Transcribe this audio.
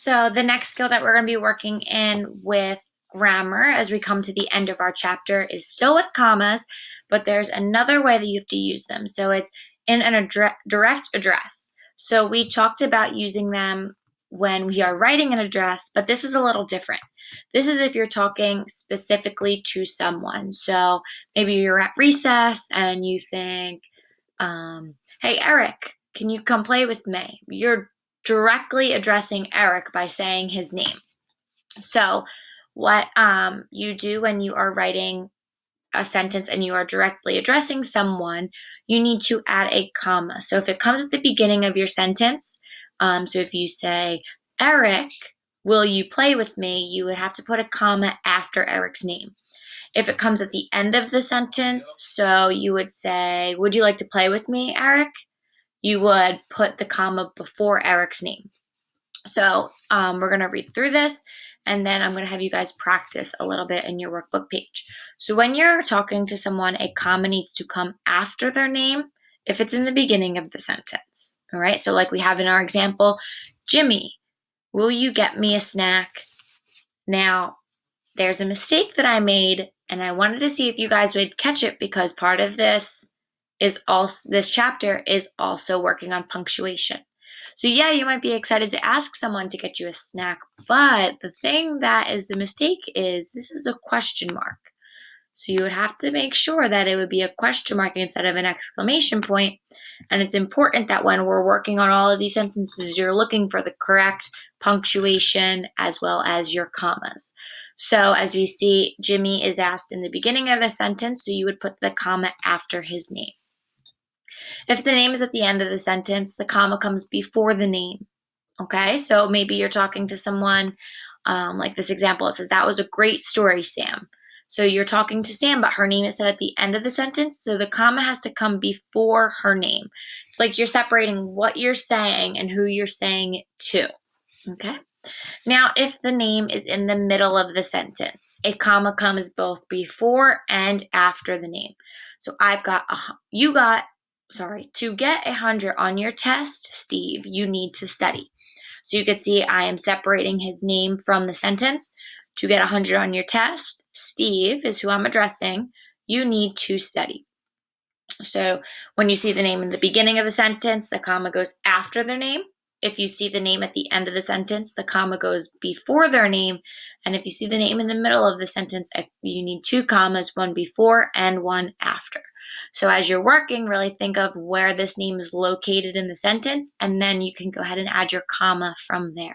So the next skill that we're going to be working in with grammar as we come to the end of our chapter is still with commas, but there's another way that you have to use them. So it's in an direct address. So we talked about using them when we are writing an address, but this is a little different. This is if you're talking specifically to someone. So maybe you're at recess and you think, hey, Eric, can you come play with me? You're directly addressing Eric by saying his name. So what you do when you are writing a sentence and you are directly addressing someone, you need to add a comma. So if it comes at the beginning of your sentence, so if you say, Eric, will you play with me? You would have to put a comma after Eric's name. If it comes at the end of the sentence, so you would say, would you like to play with me, Eric? You would put the comma before Eric's name. So we're going to read through this, and then I'm going to have you guys practice a little bit in your workbook page. So when you're talking to someone, a comma needs to come after their name if it's in the beginning of the sentence. All right, so like we have in our example, Jimmy, will you get me a snack? Now, there's a mistake that I made, and I wanted to see if you guys would catch it because part of this chapter is also working on punctuation. So yeah, you might be excited to ask someone to get you a snack, but the thing that is the mistake is this is a question mark. So you would have to make sure that it would be a question mark instead of an exclamation point. And it's important that when we're working on all of these sentences, you're looking for the correct punctuation as well as your commas. So as we see, Jimmy is asked in the beginning of the sentence, so you would put the comma after his name. If the name is at the end of the sentence, the comma comes before the name. Okay, so maybe you're talking to someone, like this example, it says, that was a great story, Sam. So you're talking to Sam, but her name is said at the end of the sentence, so the comma has to come before her name. It's like you're separating what you're saying and who you're saying it to. Okay? Now, if the name is in the middle of the sentence, a comma comes both before and after the name. So to get 100 on your test, Steve, you need to study. So you can see I am separating his name from the sentence. To get 100 on your test, Steve is who I'm addressing. You need to study. So when you see the name in the beginning of the sentence, the comma goes after their name. If you see the name at the end of the sentence, the comma goes before their name. And if you see the name in the middle of the sentence, you need two commas, one before and one after. So as you're working, really think of where this name is located in the sentence, and then you can go ahead and add your comma from there.